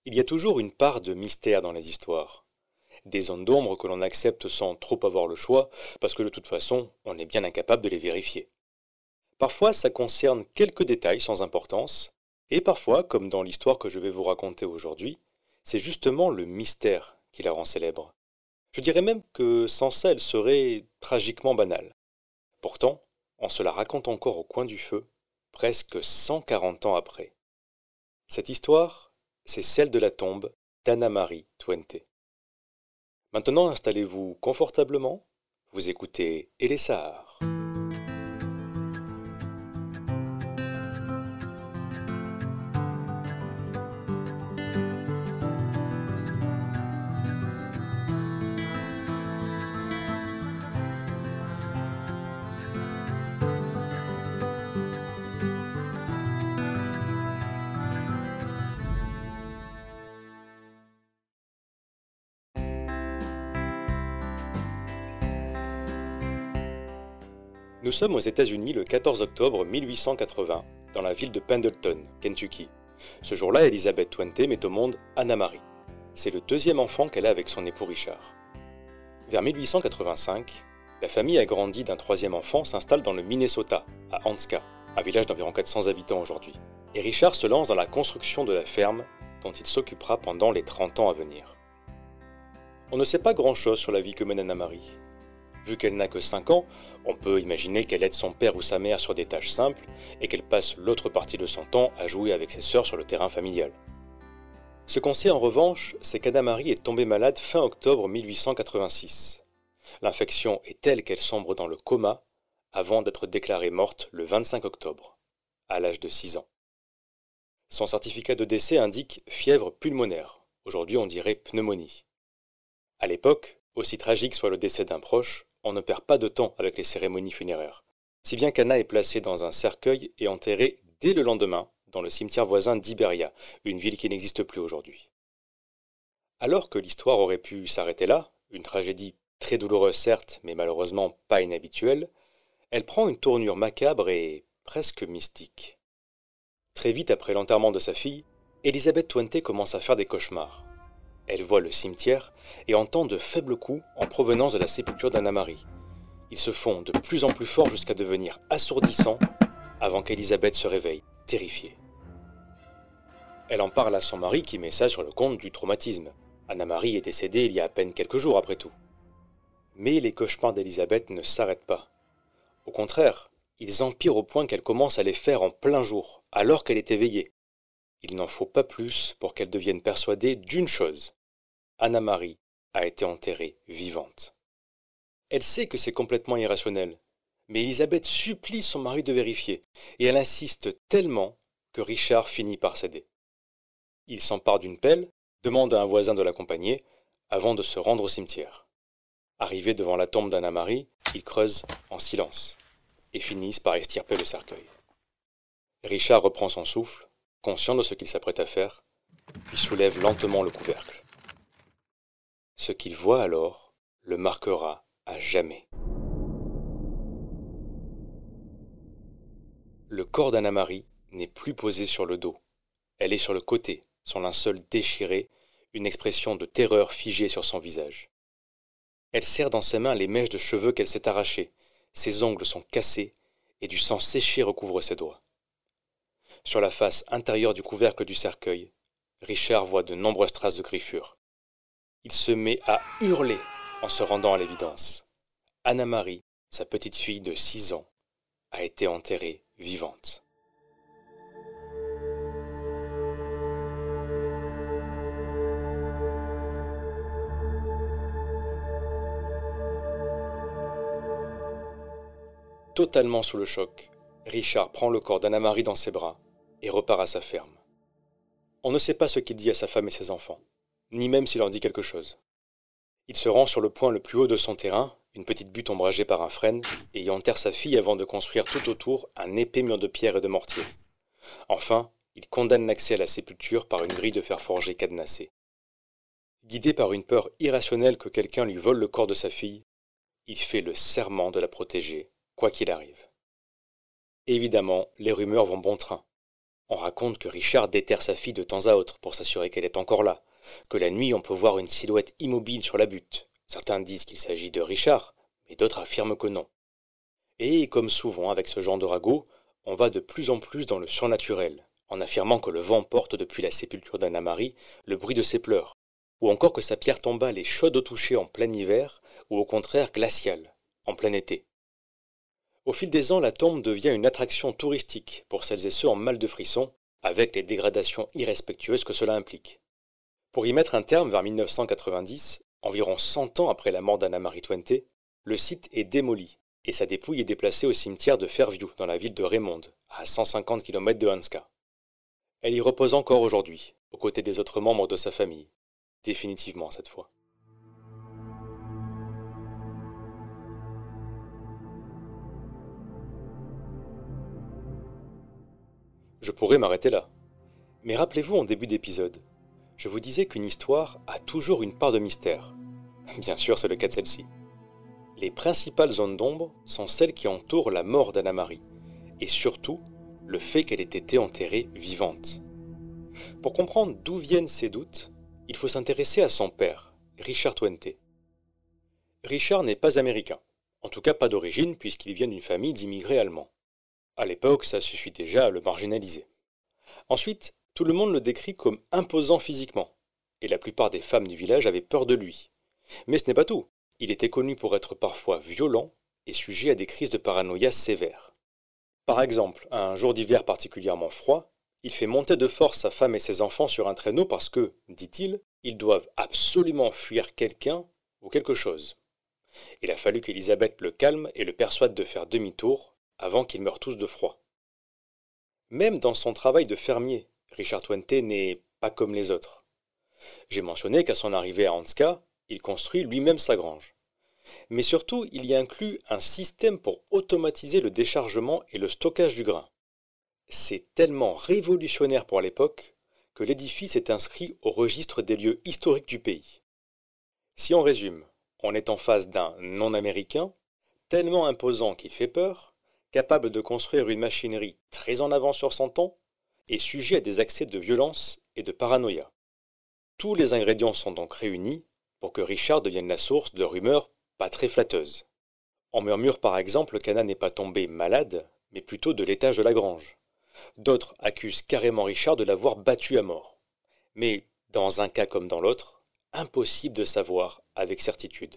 Il y a toujours une part de mystère dans les histoires. Des zones d'ombre que l'on accepte sans trop avoir le choix, parce que de toute façon, on est bien incapable de les vérifier. Parfois, ça concerne quelques détails sans importance, et parfois, comme dans l'histoire que je vais vous raconter aujourd'hui, c'est justement le mystère qui la rend célèbre. Je dirais même que sans ça, elle serait tragiquement banale. Pourtant, on se la raconte encore au coin du feu, presque 140 ans après. Cette histoire, c'est celle de la tombe d'Anna-Marie Twente. Maintenant, installez-vous confortablement, vous écoutez Elessar. Nous sommes aux États-Unis le 14 octobre 1880, dans la ville de Pendleton, Kentucky. Ce jour-là, Elizabeth Twente met au monde Anna-Marie. C'est le deuxième enfant qu'elle a avec son époux Richard. Vers 1885, la famille agrandie d'un troisième enfant s'installe dans le Minnesota, à Anska, un village d'environ 400 habitants aujourd'hui. Et Richard se lance dans la construction de la ferme dont il s'occupera pendant les 30 ans à venir. On ne sait pas grand-chose sur la vie que mène Anna-Marie. Vu qu'elle n'a que 5 ans, on peut imaginer qu'elle aide son père ou sa mère sur des tâches simples et qu'elle passe l'autre partie de son temps à jouer avec ses sœurs sur le terrain familial. Ce qu'on sait en revanche, c'est qu'Anna-Marie est tombée malade fin octobre 1886. L'infection est telle qu'elle sombre dans le coma avant d'être déclarée morte le 25 octobre, à l'âge de 6 ans. Son certificat de décès indique fièvre pulmonaire, aujourd'hui on dirait pneumonie. À l'époque, aussi tragique soit le décès d'un proche, on ne perd pas de temps avec les cérémonies funéraires, si bien qu'Anna est placée dans un cercueil et enterrée dès le lendemain dans le cimetière voisin d'Iberia, une ville qui n'existe plus aujourd'hui. Alors que l'histoire aurait pu s'arrêter là, une tragédie très douloureuse certes, mais malheureusement pas inhabituelle, elle prend une tournure macabre et presque mystique. Très vite après l'enterrement de sa fille, Elizabeth Twente commence à faire des cauchemars. Elle voit le cimetière et entend de faibles coups en provenance de la sépulture d'Anna-Marie. Ils se font de plus en plus forts jusqu'à devenir assourdissants avant qu'Elizabeth se réveille, terrifiée. Elle en parle à son mari qui met ça sur le compte du traumatisme. Anna-Marie est décédée il y a à peine quelques jours après tout. Mais les cauchemars d'Elizabeth ne s'arrêtent pas. Au contraire, ils empirent au point qu'elle commence à les faire en plein jour, alors qu'elle est éveillée. Il n'en faut pas plus pour qu'elle devienne persuadée d'une chose. Anna-Marie a été enterrée vivante. Elle sait que c'est complètement irrationnel, mais Elizabeth supplie son mari de vérifier, et elle insiste tellement que Richard finit par céder. Il s'empare d'une pelle, demande à un voisin de l'accompagner, avant de se rendre au cimetière. Arrivés devant la tombe d'Anna-Marie, ils creusent en silence, et finissent par extirper le cercueil. Richard reprend son souffle, conscient de ce qu'il s'apprête à faire, puis soulève lentement le couvercle. Ce qu'il voit alors le marquera à jamais. Le corps d'Anna-Marie n'est plus posé sur le dos. Elle est sur le côté, son linceul déchiré, une expression de terreur figée sur son visage. Elle serre dans ses mains les mèches de cheveux qu'elle s'est arrachées. Ses ongles sont cassés et du sang séché recouvre ses doigts. Sur la face intérieure du couvercle du cercueil, Richard voit de nombreuses traces de griffures. Il se met à hurler en se rendant à l'évidence. Anna-Marie, sa petite fille de 6 ans, a été enterrée vivante. Totalement sous le choc, Richard prend le corps d'Anna-Marie dans ses bras et repart à sa ferme. On ne sait pas ce qu'il dit à sa femme et ses enfants, ni même s'il leur dit quelque chose. Il se rend sur le point le plus haut de son terrain, une petite butte ombragée par un frêne, et y enterre sa fille avant de construire tout autour un épais mur de pierre et de mortier. Enfin, il condamne l'accès à la sépulture par une grille de fer forgé cadenassée. Guidé par une peur irrationnelle que quelqu'un lui vole le corps de sa fille, il fait le serment de la protéger, quoi qu'il arrive. Évidemment, les rumeurs vont bon train. On raconte que Richard déterre sa fille de temps à autre pour s'assurer qu'elle est encore là, que la nuit on peut voir une silhouette immobile sur la butte. Certains disent qu'il s'agit de Richard, mais d'autres affirment que non. Et comme souvent avec ce genre de ragot, on va de plus en plus dans le surnaturel, en affirmant que le vent porte depuis la sépulture d'Anna-Marie le bruit de ses pleurs, ou encore que sa pierre tombale est chaude au toucher en plein hiver, ou au contraire glaciale, en plein été. Au fil des ans, la tombe devient une attraction touristique pour celles et ceux en mal de frisson, avec les dégradations irrespectueuses que cela implique. Pour y mettre un terme vers 1990, environ 100 ans après la mort d'Anna-Marie Twente, le site est démoli et sa dépouille est déplacée au cimetière de Fairview dans la ville de Raymond, à 150 km de Hanska. Elle y repose encore aujourd'hui, aux côtés des autres membres de sa famille, définitivement cette fois. Je pourrais m'arrêter là. Mais rappelez-vous en début d'épisode, je vous disais qu'une histoire a toujours une part de mystère. Bien sûr, c'est le cas de celle-ci. Les principales zones d'ombre sont celles qui entourent la mort d'Anna-Marie, et surtout, le fait qu'elle ait été enterrée vivante. Pour comprendre d'où viennent ces doutes, il faut s'intéresser à son père, Richard Twente. Richard n'est pas américain, en tout cas pas d'origine puisqu'il vient d'une famille d'immigrés allemands. À l'époque, ça suffit déjà à le marginaliser. Ensuite, tout le monde le décrit comme imposant physiquement, et la plupart des femmes du village avaient peur de lui. Mais ce n'est pas tout, il était connu pour être parfois violent et sujet à des crises de paranoïa sévères. Par exemple, un jour d'hiver particulièrement froid, il fait monter de force sa femme et ses enfants sur un traîneau parce que, dit-il, ils doivent absolument fuir quelqu'un ou quelque chose. Il a fallu qu'Elisabeth le calme et le persuade de faire demi-tour avant qu'ils meurent tous de froid. Même dans son travail de fermier, Richard Twente n'est pas comme les autres. J'ai mentionné qu'à son arrivée à Hanska, il construit lui-même sa grange. Mais surtout, il y inclut un système pour automatiser le déchargement et le stockage du grain. C'est tellement révolutionnaire pour l'époque que l'édifice est inscrit au registre des lieux historiques du pays. Si on résume, on est en face d'un non-américain, tellement imposant qu'il fait peur, capable de construire une machinerie très en avance sur son temps, et sujet à des accès de violence et de paranoïa. Tous les ingrédients sont donc réunis pour que Richard devienne la source de rumeurs pas très flatteuses. On murmure par exemple qu'Anna n'est pas tombée malade, mais plutôt de l'étage de la grange. D'autres accusent carrément Richard de l'avoir battue à mort. Mais, dans un cas comme dans l'autre, impossible de savoir avec certitude.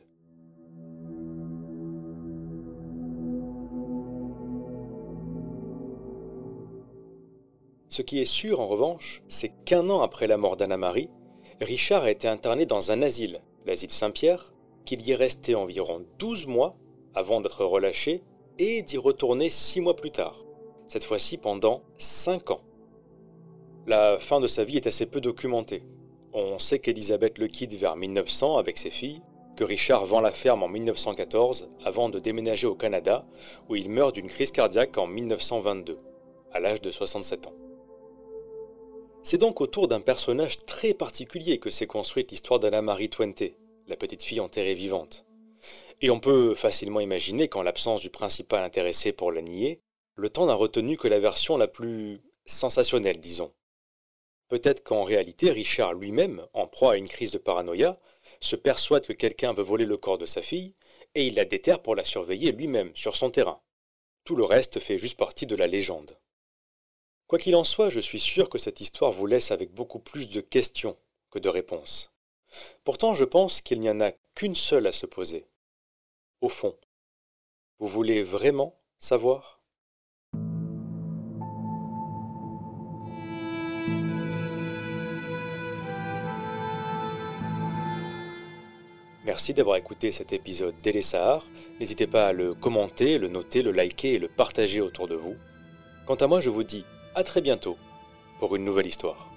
Ce qui est sûr en revanche, c'est qu'un an après la mort d'Anna-Marie, Richard a été interné dans un asile, l'asile Saint-Pierre, qu'il y est resté environ 12 mois avant d'être relâché et d'y retourner 6 mois plus tard, cette fois-ci pendant 5 ans. La fin de sa vie est assez peu documentée. On sait qu'Elisabeth le quitte vers 1900 avec ses filles, que Richard vend la ferme en 1914 avant de déménager au Canada où il meurt d'une crise cardiaque en 1922, à l'âge de 67 ans. C'est donc autour d'un personnage très particulier que s'est construite l'histoire d'Anna-Marie Twente, la petite fille enterrée vivante. Et on peut facilement imaginer qu'en l'absence du principal intéressé pour la nier, le temps n'a retenu que la version la plus sensationnelle, disons. Peut-être qu'en réalité, Richard lui-même, en proie à une crise de paranoïa, se persuade que quelqu'un veut voler le corps de sa fille, et il la déterre pour la surveiller lui-même, sur son terrain. Tout le reste fait juste partie de la légende. Quoi qu'il en soit, je suis sûr que cette histoire vous laisse avec beaucoup plus de questions que de réponses. Pourtant, je pense qu'il n'y en a qu'une seule à se poser. Au fond, vous voulez vraiment savoir ? Merci d'avoir écouté cet épisode d'Ele Sahar. N'hésitez pas à le commenter, le noter, le liker et le partager autour de vous. Quant à moi, je vous dis à très bientôt pour une nouvelle histoire.